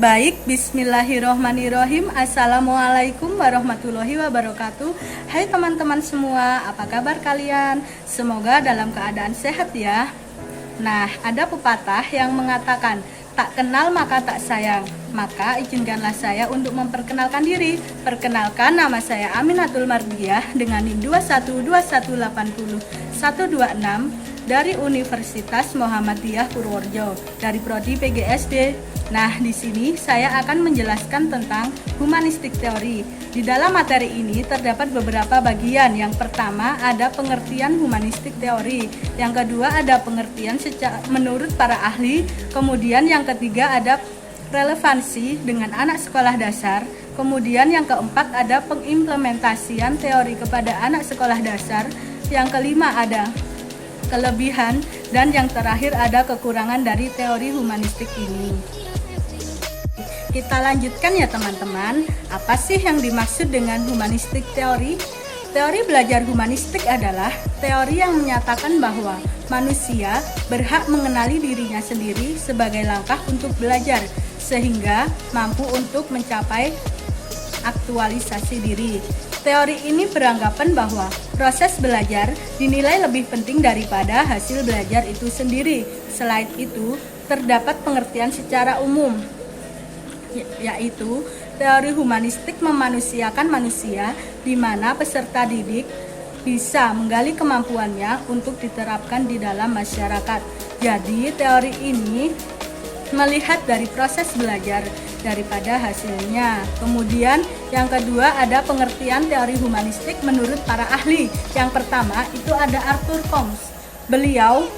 Baik, bismillahirrohmanirrohim. Assalamualaikum warahmatullahi wabarakatuh. Hai teman-teman semua, apa kabar kalian? Semoga dalam keadaan sehat ya. Nah, ada pepatah yang mengatakan, tak kenal maka tak sayang. Maka izinkanlah saya untuk memperkenalkan diri. Perkenalkan, nama saya Aminatul Mardiah dengan NIM 212180126 dari Universitas Muhammadiyah Purworejo dari Prodi PGSD. Nah, di sini saya akan menjelaskan tentang humanistik teori. Di dalam materi ini terdapat beberapa bagian. Yang pertama ada pengertian humanistik teori. Yang kedua ada pengertian menurut para ahli. Kemudian yang ketiga ada relevansi dengan anak sekolah dasar. Kemudian yang keempat ada pengimplementasian teori kepada anak sekolah dasar. Yang kelima ada kelebihan, dan yang terakhir ada kekurangan dari teori humanistik ini. Kita lanjutkan ya teman-teman, apa sih yang dimaksud dengan humanistik teori? Teori belajar humanistik adalah teori yang menyatakan bahwa manusia berhak mengenali dirinya sendiri sebagai langkah untuk belajar, sehingga mampu untuk mencapai aktualisasi diri. Teori ini beranggapan bahwa proses belajar dinilai lebih penting daripada hasil belajar itu sendiri. Selain itu, terdapat pengertian secara umum, yaitu teori humanistik memanusiakan manusia, di mana peserta didik bisa menggali kemampuannya untuk diterapkan di dalam masyarakat. Jadi, teori ini melihat dari proses belajar daripada hasilnya. Kemudian yang kedua ada pengertian teori humanistik menurut para ahli. Yang pertama itu ada Arthur Combs. Beliau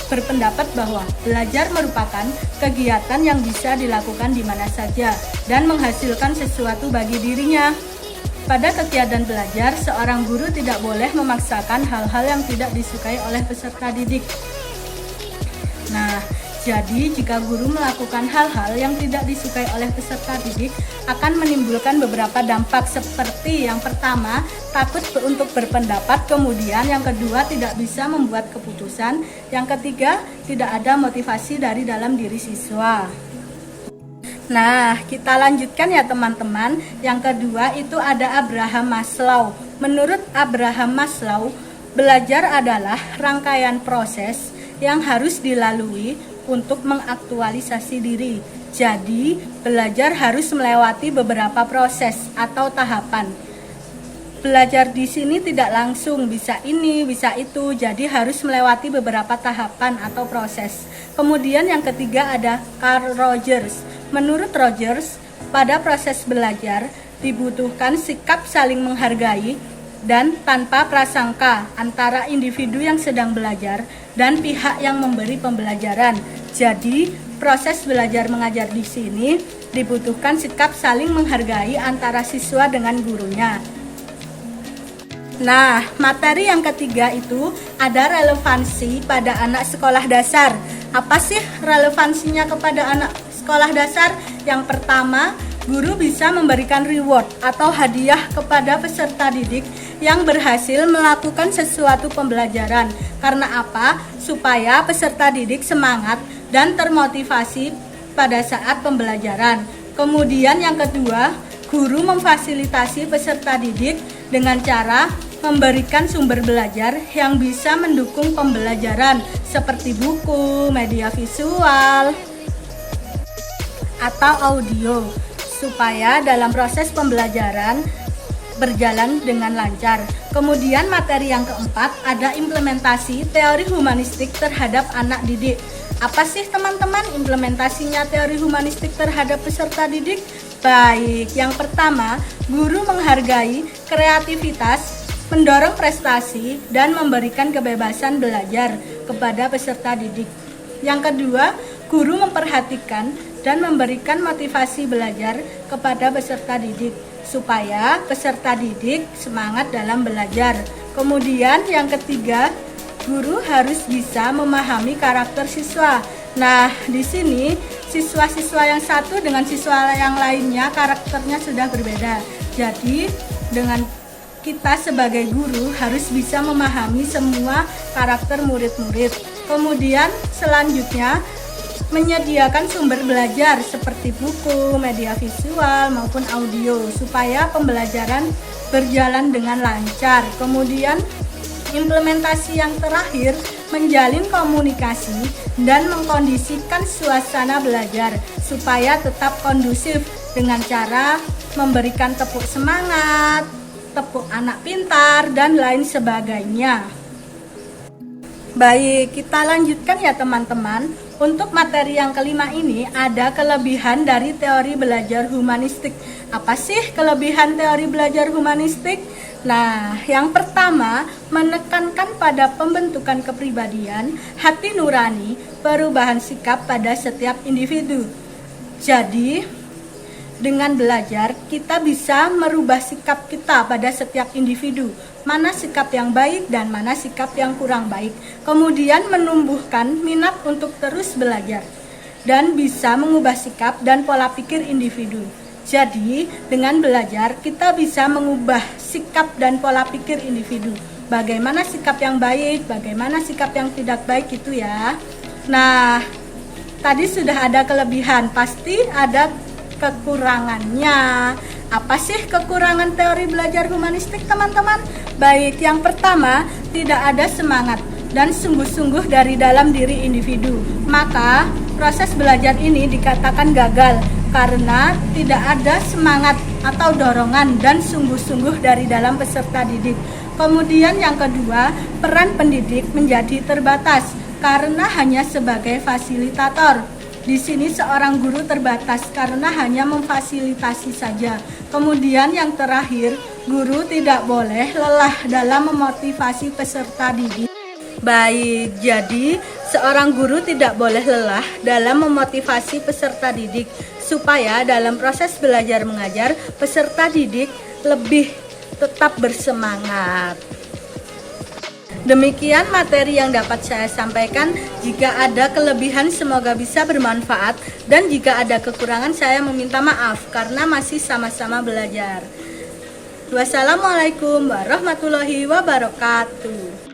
berpendapat bahwa belajar merupakan kegiatan yang bisa dilakukan di mana saja dan menghasilkan sesuatu bagi dirinya. Pada kegiatan belajar, seorang guru tidak boleh memaksakan hal-hal yang tidak disukai oleh peserta didik. Nah, jadi jika guru melakukan hal-hal yang tidak disukai oleh peserta didik akan menimbulkan beberapa dampak seperti yang pertama, takut untuk berpendapat, kemudian yang kedua tidak bisa membuat keputusan, yang ketiga tidak ada motivasi dari dalam diri siswa. Nah, kita lanjutkan ya teman-teman. Yang kedua itu ada Abraham Maslow. Menurut Abraham Maslow, belajar adalah rangkaian proses yang harus dilalui untuk mengaktualisasi diri. Jadi, belajar harus melewati beberapa proses atau tahapan. Belajar di sini tidak langsung bisa ini, bisa itu. Jadi harus melewati beberapa tahapan atau proses. Kemudian yang ketiga ada Carl Rogers. Menurut Rogers, pada proses belajar dibutuhkan sikap saling menghargai dan tanpa prasangka antara individu yang sedang belajar dan pihak yang memberi pembelajaran. Jadi, proses belajar mengajar di sini dibutuhkan sikap saling menghargai antara siswa dengan gurunya. Nah, materi yang ketiga itu ada relevansi pada anak sekolah dasar. Apa sih relevansinya kepada anak sekolah dasar? Yang pertama, guru bisa memberikan reward atau hadiah kepada peserta didik yang berhasil melakukan sesuatu pembelajaran. Karena apa? Supaya peserta didik semangat dan termotivasi pada saat pembelajaran. Kemudian yang kedua, guru memfasilitasi peserta didik dengan cara memberikan sumber belajar yang bisa mendukung pembelajaran seperti buku, media visual, atau audio, supaya dalam proses pembelajaran berjalan dengan lancar. Kemudian materi yang keempat ada implementasi teori humanistik terhadap anak didik. Apa sih teman-teman implementasinya teori humanistik terhadap peserta didik? Baik, yang pertama, guru menghargai kreativitas, mendorong prestasi, dan memberikan kebebasan belajar kepada peserta didik. Yang kedua, guru memperhatikan dan memberikan motivasi belajar kepada peserta didik supaya peserta didik semangat dalam belajar. Kemudian yang ketiga, guru harus bisa memahami karakter siswa. Nah, di sini siswa-siswa yang satu dengan siswa yang lainnya karakternya sudah berbeda. Jadi, dengan kita sebagai guru harus bisa memahami semua karakter murid-murid. Kemudian selanjutnya menyediakan sumber belajar seperti buku, media visual maupun audio supaya pembelajaran berjalan dengan lancar. Kemudian implementasi yang terakhir, menjalin komunikasi dan mengkondisikan suasana belajar supaya tetap kondusif dengan cara memberikan tepuk semangat, tepuk anak pintar, dan lain sebagainya. Baik, kita lanjutkan ya teman-teman. Untuk materi yang kelima ini ada kelebihan dari teori belajar humanistik. Apa sih kelebihan teori belajar humanistik? Nah, yang pertama, menekankan pada pembentukan kepribadian, hati nurani, perubahan sikap pada setiap individu. Jadi, dengan belajar, kita bisa merubah sikap kita pada setiap individu. Mana sikap yang baik dan mana sikap yang kurang baik. Kemudian menumbuhkan minat untuk terus belajar. Dan bisa mengubah sikap dan pola pikir individu. Jadi, dengan belajar, kita bisa mengubah sikap dan pola pikir individu. Bagaimana sikap yang baik, bagaimana sikap yang tidak baik itu ya. Nah, tadi sudah ada kelebihan, pasti ada kekurangannya. Apa sih kekurangan teori belajar humanistik teman-teman? Baik, yang pertama, tidak ada semangat dan sungguh-sungguh dari dalam diri individu. Maka proses belajar ini dikatakan gagal karena tidak ada semangat atau dorongan dan sungguh-sungguh dari dalam peserta didik. Kemudian yang kedua, peran pendidik menjadi terbatas karena hanya sebagai fasilitator. Di sini seorang guru terbatas karena hanya memfasilitasi saja. Kemudian yang terakhir, guru tidak boleh lelah dalam memotivasi peserta didik. Baik, jadi seorang guru tidak boleh lelah dalam memotivasi peserta didik supaya dalam proses belajar mengajar peserta didik lebih tetap bersemangat. Demikian materi yang dapat saya sampaikan. Jika ada kelebihan semoga bisa bermanfaat, dan jika ada kekurangan saya meminta maaf karena masih sama-sama belajar. Wassalamualaikum warahmatullahi wabarakatuh.